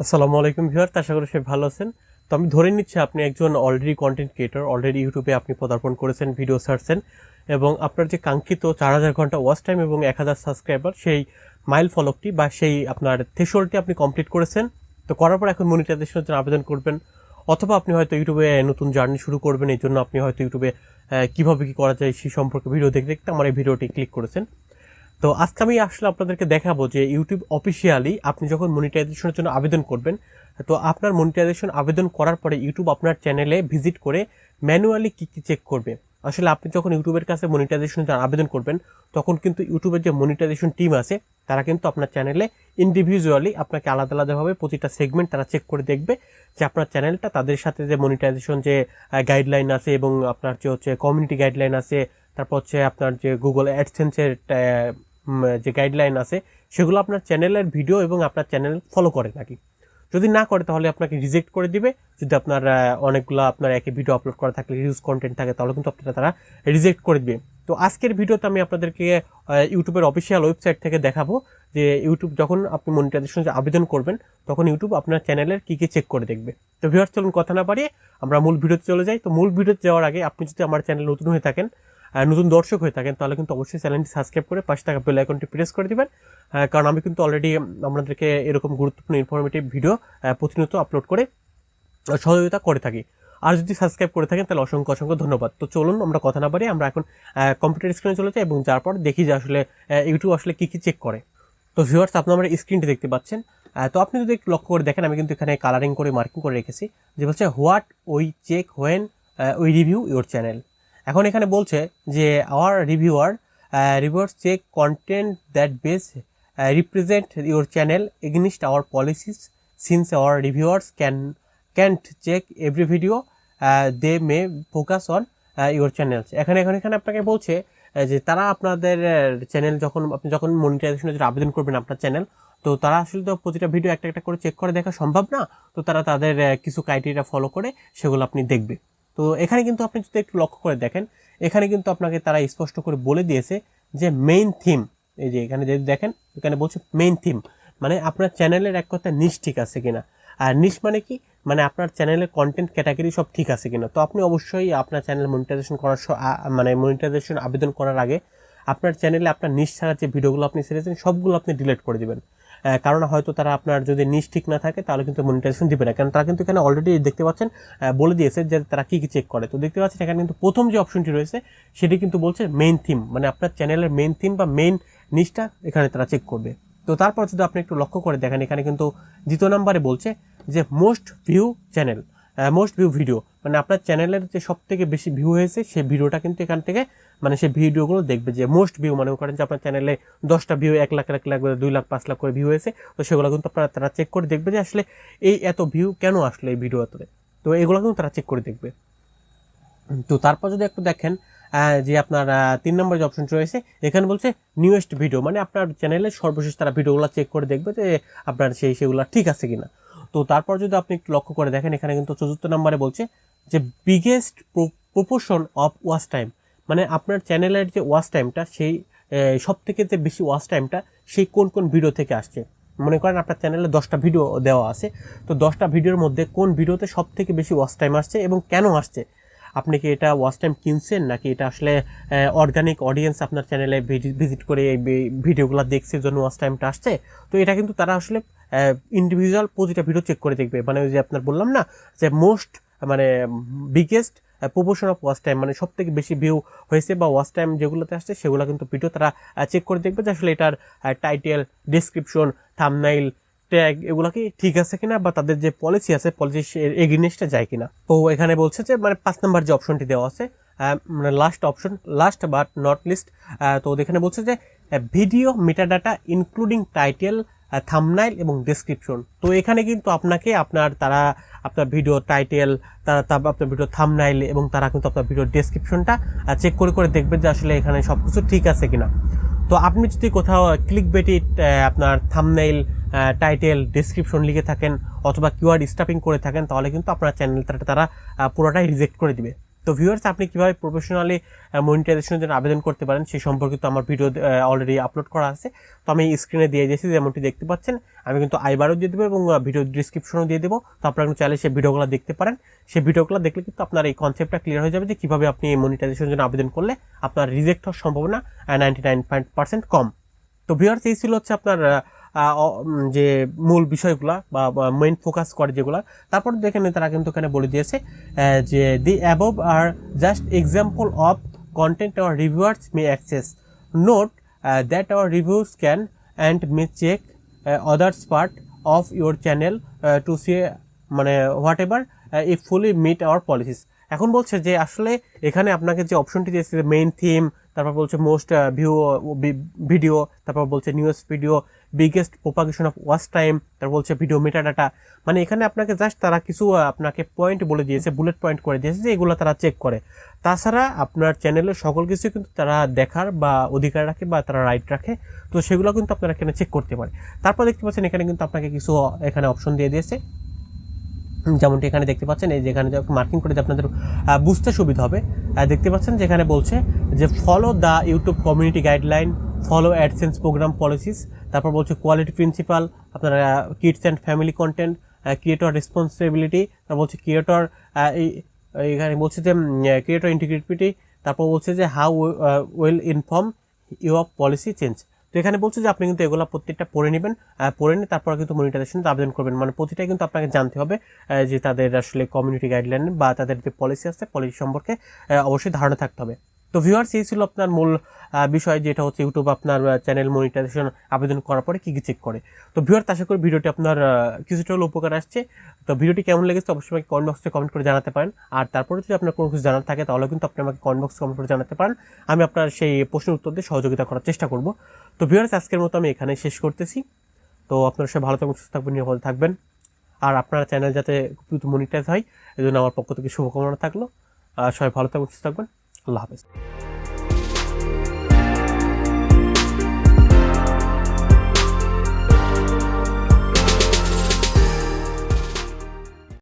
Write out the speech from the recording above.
আসসালামু আলাইকুম ভিউয়ার, আশা করি সবাই ভালো আছেন। তো আমি ধরে নিচ্ছি আপনি একজন অলরেডি কন্টেন্ট ক্রিয়েটর, অলরেডি ইউটিউবে আপনি পদার্পণ করেছেন, ভিডিও ছাড়ছেন এবং আপনার যে কাঙ্ক্ষিত 4000 ঘন্টা ওয়াচ টাইম এবং 1000 সাবস্ক্রাইবার, সেই মাইল ফলকটি বা সেই আপনার থ্রেশহোল্ডটি আপনি কমপ্লিট করেছেন। তো করার পর এখন মনিটাইজেশনের জন্য আবেদন করবেন, অথবা আপনি হয়তো ইউটিউবে নতুন জার্নি শুরু করবেন। এই জন্য আপনি হয়তো ইউটিউবে কীভাবে কী করা যায় সেই সম্পর্কে ভিডিও দেখতে দেখতে আমার এই ভিডিওটি ক্লিক করেছেন। তো আজকে আমি আসলে আপনাদেরকে দেখাবো যে ইউটিউব অফিসিয়ালি আপনি যখন মনিটাইজেশনের জন্য আবেদন করবেন, তো আপনার মনিটাইজেশন আবেদন করার পরে ইউটিউব আপনার চ্যানেলে ভিজিট করে ম্যানুয়ালি কী কী চেক করবে। আসলে আপনি যখন ইউটিউবের কাছে মনিটাইজেশনের জন্য আবেদন করবেন, তখন কিন্তু ইউটিউবের যে মনিটাইজেশন টিম আছে তারা কিন্তু আপনার চ্যানেলে ইন্ডিভিজুয়ালি আপনাকে আলাদা আলাদাভাবে প্রতিটা সেগমেন্ট তারা চেক করে দেখবে যে আপনার চ্যানেলটা তাদের সাথে যে মনিটাইজেশন যে গাইডলাইন আছে এবং আপনার যে হচ্ছে কমিউনিটি গাইডলাইন আছে, তারপর হচ্ছে আপনার যে গুগল অ্যাডসেন্সের যে গাইডলাইন আছে সেগুলো আপনার চ্যানেলের ভিডিও এবং আপনার চ্যানেল ফলো করে নাকি। যদি না করে তাহলে আপনাকে রিজেক্ট করে দিবে। যদি আপনার অনেকগুলো আপনার একই ভিডিও আপলোড করা থাকলে ইউজ কন্টেন্ট থাকে তাহলে কিন্তু আপনারা তারা রিজেক্ট করে দিবে। তো আজকের ভিডিওতে আমি আপনাদেরকে ইউটিউবের অফিসিয়াল ওয়েবসাইট থেকে দেখাবো যে ইউটিউব যখন আপনি মনিটাইজেশন আবেদন করবেন তখন ইউটিউব আপনার চ্যানেলের কী কী চেক করে দেখবে। তো ভিউয়ার্স, চলুন কথা না বাড়িয়ে আমরা মূল ভিডিওতে চলে যাই। তো মূল ভিডিওতে যাওয়ার আগে আপনি যদি আমার চ্যানেল নতুন হয়ে থাকেন, নতুন দর্শক হয়ে থাকেন, তাহলে কিন্তু অবশ্যই চ্যানেলটি সাবস্ক্রাইব করে পাশে থাকা বেল আইকনটি প্রেস করে দিবেন, কারণ আমি কিন্তু অলরেডি আপনাদেরকে এরকম গুরুত্বপূর্ণ ইনফরমেটিভ ভিডিও প্রতিনিয়ত আপলোড করে সহযোগিতা করে থাকি। আর যদি সাবস্ক্রাইব করে থাকেন তাহলে অসংখ্য অসংখ্য ধন্যবাদ। তো চলুন আমরা কথা না বাড়িয়ে আমরা এখন কম্পিউটার স্ক্রিনে চলে যাই এবং যার পর দেখি যে আসলে ইউটিউব আসলে কী কী চেক করে। তো ভিউয়ার্স, আপনারা আমার স্ক্রিনটি দেখতে পাচ্ছেন। তো আপনি যদি একটু লক্ষ্য করে দেখেন, আমি কিন্তু এখানে কালারিং করে মার্কিং করে রেখেছি যে বলছে what we check when we review your channel. এখন এখানে বলছে যে our reviewers check content that best represent your channel against our policies since our reviewers can't check every video they may focus on your channels. এখানে আপনাকে বলছে যে তারা আপনাদের চ্যানেল আপনি যখন মনিটাইজেশনের জন্য আবেদন করবেন আপনার চ্যানেল, তো তারা আসলে তো প্রতিটা ভিডিও একটা একটা করে চেক করে দেখা সম্ভব না। তো তারা তাদের কিছু ক্রাইটেরিয়া ফলো করে সেগুলো আপনি দেখবে। তো এখানে কিন্তু আপনি যদি একটু লক্ষ্য করে দেখেন, এখানে কিন্তু আপনাকে তারা স্পষ্ট করে বলে দিয়েছে যে মেইন থিম। এই যে এখানে যদি দেখেন, এখানে বলছে মেইন থিম, মানে আপনার চ্যানেলের এক কথা নিশ ঠিক আছে কিনা। আর নিশ মানে কি, মানে আপনার চ্যানেলের কন্টেন্ট ক্যাটাগরি সব ঠিক আছে কিনা। তো আপনি অবশ্যই আপনার চ্যানেল মনিটাইজেশন করার মানে মনিটাইজেশন আবেদন করার আগে আপনার চ্যানেলে আপনার নিশ ছাড়া যে ভিডিওগুলো আপনি ছেড়েছেন সবগুলো আপনি ডিলিট করে দিবেন, কারণ হয়তো তারা আপনার যদি নিশ ঠিক না থাকে তাহলে কিন্তু মনিটাইজেশন দিবে না। কারণ তারা কিন্তু এখানে অলরেডি দেখতে পাচ্ছেন বলে দিয়েছে যে তারা কী কী চেক করে। তো দেখতে পাচ্ছেন এখানে কিন্তু প্রথম যে অপশনটি রয়েছে সেটি কিন্তু বলছে মেইন থিম, মানে আপনার চ্যানেলের মেইন থিম বা মেইন নিশটা এখানে তারা চেক করবে। তো তারপর যদি আপনি একটু লক্ষ্য করে দেখেন, এখানে কিন্তু দ্বিতীয় নম্বরে বলছে যে most view channel, most view video, মানে আপনার চ্যানেলের যে সব থেকে বেশি ভিউ হয়েছে সেই ভিডিওটা কিন্তু এখান থেকে মানে সেই ভিডিওগুলো দেখবে। যে মোস্ট ভিউ মানে করেন যে আপনার চ্যানেলে 10টা ভিউ 1 লাখ 1 লাখ 2 লাখ 5 লাখ করে ভিউ হয়েছে, তো সেগুলো কিন্তু আপনারা তারা চেক করে দেখবে যে আসলে এই এত ভিউ কেন আসলো এই ভিডিওতে। তো এগুলো কিন্তু তারা চেক করে দেখবে। তো তারপর যদি একটু দেখেন যে আপনার 3 নম্বর যে অপশন রয়েছে এখানে বলছে নিউয়েস্ট ভিডিও, মানে আপনার চ্যানেলের সর্বশেষ তারা ভিডিওগুলো চেক করে দেখবে যে আপনার সেগুলো ঠিক আছে কিনা। তো তারপর যদি আপনি একটু লক্ষ্য করে দেখেন, এখানে কিন্তু 4র্থ নম্বরে বলছে যে biggest proportion of watch time, মানে আপনার চ্যানেলের যে ওয়াচ টাইমটা সেই সব থেকে যে বেশি ওয়াচ টাইমটা সেই কোন কোন ভিডিও থেকে আসছে। মনে করেন আপনার চ্যানেলে 10টা ভিডিও দেওয়া আছে, তো 10টা ভিডিওর মধ্যে কোন ভিডিওতে সব থেকে বেশি ওয়াচ টাইম আসছে এবং কেন আসছে। আপনি কি এটা ওয়াচ টাইম কিনছেন নাকি এটা আসলে অর্গানিক অডিয়েন্স আপনার চ্যানেলে ভিজিট করে এই ভিডিওগুলো দেখছে জন্য ওয়াচ টাইমটা আসছে। তো এটা কিন্তু তারা আসলে ইন্ডিভিজুয়াল প্রতিটা ভিডিও চেক করে দেখবে। মানে ওই যে আপনার বললাম না যে মোস্ট মানে biggest proportion of watch time, মানে সব থেকে বেশি ভিউ হয়েছে বা ওয়াচ টাইম যেগুলোতে আসছে সেগুলো কিন্তু ভিডিও তারা চেক করে দেখবে যে আসলে এটার টাইটেল, ডেসক্রিপশন, থাম্বনেইল, ট্যাগ এগুলো কি ঠিক আছে কিনা বা তাদের যে পলিসি আছে পলিসি এগেইনস্টে যায় কিনা। তো এখানে বলছে যে মানে 5 নম্বর যে অপশনটি দেওয়া আছে মানে last option, last but not list, তো এখানে বলছে যে video metadata including title, thumbnail এবং ডেসক্রিপশন। তো এখানে কিন্তু আপনাকে আপনার ভিডিও টাইটেল, আপনার ভিডিও থাম্বনেইল এবং তারা কিন্তু আপনার ভিডিও ডেসক্রিপশনটা চেক করে দেখবে যে আসলে এখানে সব কিছু ঠিক আছে কিনা। তো আপনি যদি কোথাও ক্লিকবেটি আপনার থাম্বনেইল, টাইটেল, ডেসক্রিপশন লিখে থাকেন অথবা কিওয়ার্ড স্টাফিং করে থাকেন তাহলে কিন্তু আপনার চ্যানেল তারা পুরোটাই রিজেক্ট করে দিবে। তো ভিউয়ার্স, আপনি কীভাবে প্রফেশনালি মনিটাইজেশনের জন্য আবেদন করতে পারেন সেই সম্পর্কিত আমার ভিডিও অলরেডি আপলোড করা আছে। তো আমি স্ক্রিনে দিয়ে দিয়েছি, যেমনটি দেখতে পাচ্ছেন। আমি কিন্তু আইবারও দিয়ে দেবো এবং ভিডিও ডিসক্রিপশনও দিয়ে দেবো। তো আপনারা কিন্তু চাইলে সেই ভিডিওগুলো দেখতে পারেন। সেই ভিডিওগুলো দেখলে কিন্তু আপনার এই কনসেপ্টটা ক্লিয়ার হয়ে যাবে যে কীভাবে আপনি মনিটাইজেশনের জন্য আবেদন করলে আপনার রিজেক্ট হওয়ার সম্ভাবনা 99% কম। তো ভিউয়ার্স, এই ছিল হচ্ছে আপনার যে মূল বিষয়গুলা বা মেইন ফোকাস করে যেগুলা। তারপর দেখেন তারা কিন্তু এখানে বলে দিয়েছে যে the above are just example of content our reviewers may access, note that our reviews can and may check others part of your channel to see মানে whatever if fully meet our policies. এখন বলছে যে আসলে এখানে আপনাকে যে অপশনটি দিয়েছে মেইন থিম, তারপর বলছে মোস্ট ভিউ ভিডিও, তারপর বলছে news video, biggest propagation of watch time, তারপর বলছে ভিডিও মেটা ডাটা। মানে এখানে আপনাকে জাস্ট তারা কিছু আপনাকে পয়েন্ট বলে দিয়েছে, বুলেট পয়েন্ট করে দিয়েছে যে এগুলো তারা চেক করে। তাছাড়া আপনার চ্যানেলের সকল কিছু কিন্তু তারা দেখার বা অধিকার রাখে বা তারা রাইট রাখে। তো সেগুলো কিন্তু আপনারা এখানে চেক করতে পারে। তারপর দেখতে পাচ্ছেন এখানে কিন্তু আপনাকে কিছু এখানে অপশন দিয়ে দিয়েছে, যেমনটি এখানে দেখতে পাচ্ছেন। এই যেখানে মার্কিং করে আপনাদের বুঝতে সুবিধা হবে। দেখতে পাচ্ছেন যেখানে বলছে যে follow the YouTube community guideline, follow AdSense program policies, তারপর বলছে কোয়ালিটি প্রিন্সিপাল, আপনার kids and family content, creator responsibility, তারপর বলছে ক্রিয়েটর, এখানে বলছে যে ক্রিয়েটর ইন্টিগ্রিটি, তারপর বলছে যে how will inform you of policy change. তো এখানে বলছে যে আপনি কিন্তু এগুলো প্রত্যেকটা পড়ে নেবেন, পড়ে নিয়ে তারপর কিন্তু মনিটাইজেশন আবেদন করবেন। মানে প্রতিটাই কিন্তু আপনাকে জানতে হবে যে তাদের আসলে কমিউনিটি গাইডলাইন বা তাদের যে পলিসি আছে পলিসি সম্পর্কে অবশ্যই ধারণা থাকতে হবে। তো ভিউয়ার্স, এই ছিল আপনার মূল বিষয়, যেটা হচ্ছে ইউটিউব আপনার চ্যানেল মনিটাইজেশন আবেদন করার পরে কী কী চেক করে। তো ভিউয়ার্স, আশা করি ভিডিওটি আপনার কিছুটা হলেও উপকার আসছে। তো ভিডিওটি কেমন লেগেছে অবশ্যই আমাকে কমেন্ট বক্সে কমেন্ট করে জানাতে পারেন। আর তারপরে যদি আপনার কোনো কিছু জানার থাকে তাহলে কিন্তু আপনি আমাকে কমেন্ট বক্সে কমেন্ট করে জানাতে পারেন। আমি আপনার সেই প্রশ্নের উত্তর দিয়ে সহযোগিতা করার চেষ্টা করব। তো ভিউয়ার্স, আজকের মতো আমি এখানে শেষ করতেছি। তো আপনারা সবাই ভালো থাকবেন, সুস্থ থাকবেন, নিরাপদে থাকবেন। আর আপনার চ্যানেল যাতে দ্রুত মনিটাইজ হয় এই জন্য আমার পক্ষ থেকে শুভকামনা থাকলো। সবাই ভালো থাকবেন, সুস্থ থাকবেন। আল্লাহ হাফেজ।